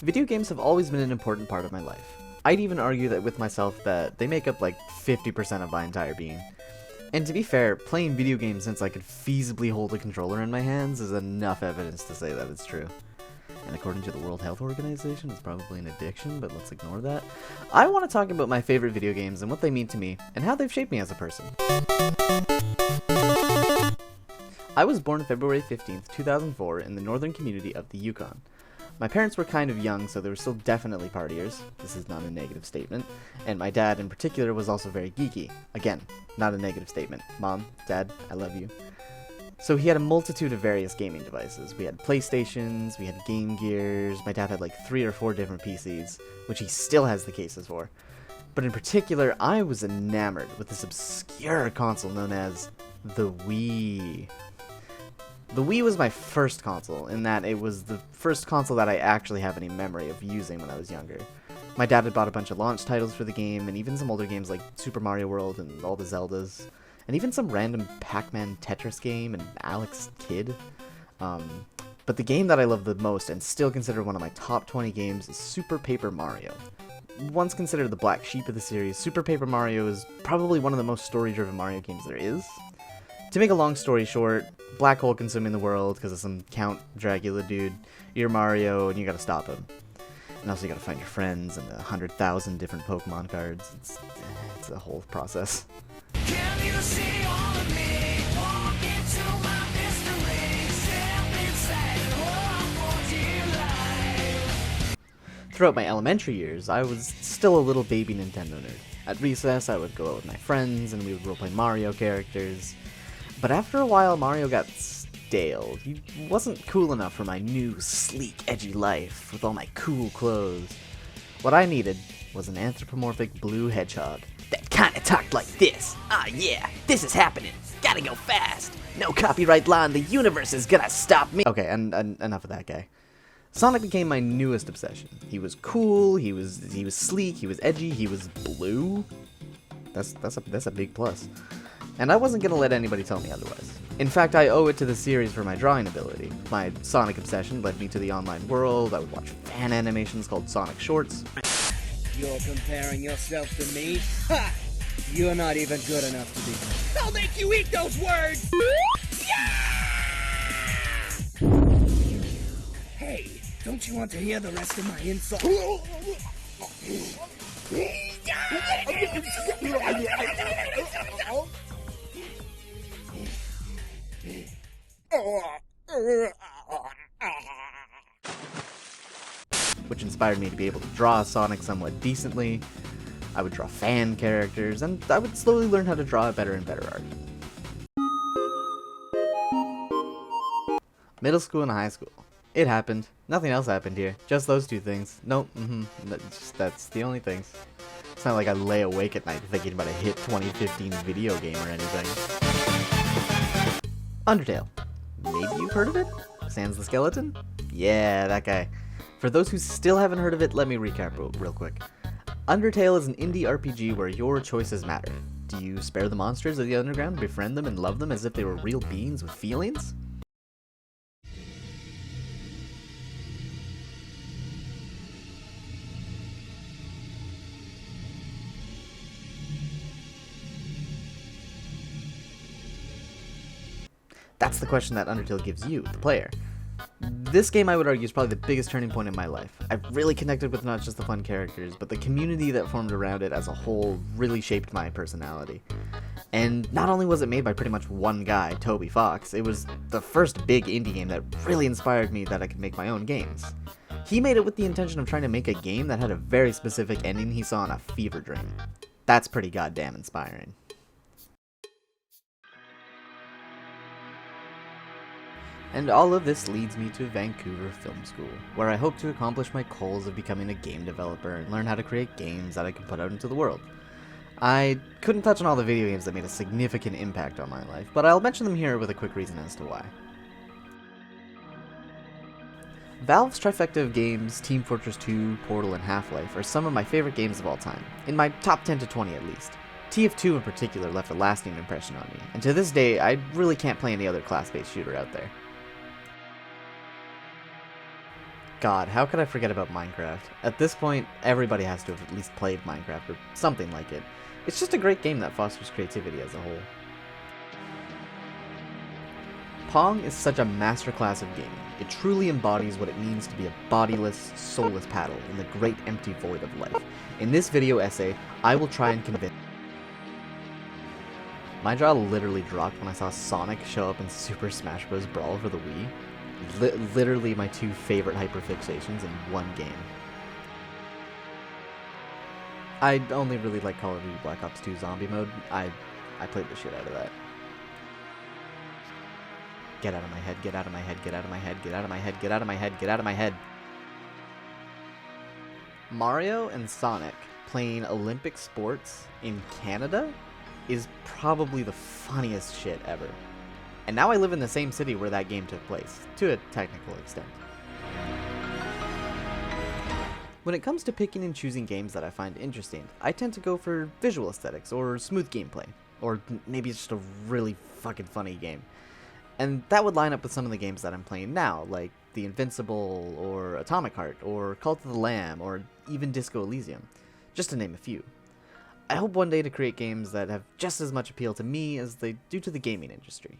Video games have always been an important part of my life. I'd even argue that with myself that they make up like 50% of my entire being. And to be fair, playing video games since I could feasibly hold a controller in my hands is enough evidence to say that it's true. And according to the World Health Organization, it's probably an addiction, but let's ignore that. I want to talk about my favorite video games and what they mean to me, and how they've shaped me as a person. I was born February 15th, 2004 in the northern community of the Yukon. My parents were kind of young, so they were still definitely partiers. This is not a negative statement. And my dad, in particular, was also very geeky. Again, not a negative statement. Mom, Dad, I love you. So he had a multitude of various gaming devices. We had PlayStations, we had Game Gears, my dad had like 3 or 4 different PCs, which he still has the cases for. But in particular, I was enamored with this obscure console known as the Wii. The Wii was my first console, in that it was the first console that I actually have any memory of using when I was younger. My dad had bought a bunch of launch titles for the game, and even some older games like Super Mario World and all the Zeldas, and even some random Pac-Man Tetris game and Alex Kidd. But the game that I love the most, and still consider one of my top 20 games, is Super Paper Mario. Once considered the black sheep of the series, Super Paper Mario is probably one of the most story-driven Mario games there is. To make a long story short, black hole consuming the world because of some Count Dracula dude. You're Mario and you gotta stop him. And also you gotta find your friends and 100,000 different Pokemon cards. It's a whole process. Can you see all of me? Walk into my mystery. Step inside and hold for dear life. Throughout my elementary years, I was still a little baby Nintendo nerd. At recess, I would go out with my friends and we would roleplay Mario characters. But after a while, Mario got stale. He wasn't cool enough for my new, sleek, edgy life with all my cool clothes. What I needed was an anthropomorphic blue hedgehog that kinda talked like this. Ah yeah, this is happening. Gotta go fast. No copyright law in the universe is gonna stop me. Okay, and enough of that guy. Sonic became my newest obsession. He was cool, he was sleek, he was edgy, he was blue. That's a big plus. And I wasn't gonna let anybody tell me otherwise. In fact, I owe it to the series for my drawing ability. My Sonic obsession led me to the online world. I would watch fan animations called Sonic Shorts. You're comparing yourself to me? Ha! You're not even good enough to be. I'll make you eat those words! Hey, don't you want to hear the rest of my insult? Which inspired me to be able to draw Sonic somewhat decently. I would draw fan characters, and I would slowly learn how to draw better and better art. Middle school and high school. It happened. Nothing else happened here. Just those two things. Nope, that's the only things. It's not like I lay awake at night thinking about a hit 2015 video game or anything. Undertale. Maybe you've heard of it? Sans the Skeleton? Yeah, that guy. For those who still haven't heard of it, let me recap real quick. Undertale is an indie RPG where your choices matter. Do you spare the monsters of the underground, befriend them, and love them as if they were real beings with feelings? That's the question that Undertale gives you, the player. This game, I would argue, is probably the biggest turning point in my life. I've really connected with not just the fun characters, but the community that formed around it as a whole really shaped my personality. And not only was it made by pretty much one guy, Toby Fox, it was the first big indie game that really inspired me that I could make my own games. He made it with the intention of trying to make a game that had a very specific ending he saw in a fever dream. That's pretty goddamn inspiring. And all of this leads me to Vancouver Film School, where I hope to accomplish my goals of becoming a game developer and learn how to create games that I can put out into the world. I couldn't touch on all the video games that made a significant impact on my life, but I'll mention them here with a quick reason as to why. Valve's trifecta of games, Team Fortress 2, Portal, and Half-Life, are some of my favorite games of all time, in my top 10 to 20 at least. TF2 in particular left a lasting impression on me, and to this day, I really can't play any other class-based shooter out there. God, how could I forget about Minecraft? At this point, everybody has to have at least played Minecraft or something like it. It's just a great game that fosters creativity as a whole. Pong is such a masterclass of gaming. It truly embodies what it means to be a bodiless, soulless paddle in the great empty void of life. In this video essay, I will try and convince... My jaw literally dropped when I saw Sonic show up in Super Smash Bros. Brawl for the Wii. Literally my two favorite hyperfixations in one game. I only really like Call of Duty Black Ops 2 Zombie Mode. I played the shit out of that. Get out of my head, get out of my head, get out of my head, get out of my head, get out of my head, get out of my head. Mario and Sonic playing Olympic sports in Canada is probably the funniest shit ever. And now I live in the same city where that game took place, to a technical extent. When it comes to picking and choosing games that I find interesting, I tend to go for visual aesthetics or smooth gameplay, or maybe it's just a really fucking funny game. And that would line up with some of the games that I'm playing now, like The Invincible, or Atomic Heart, or Cult of the Lamb, or even Disco Elysium, just to name a few. I hope one day to create games that have just as much appeal to me as they do to the gaming industry.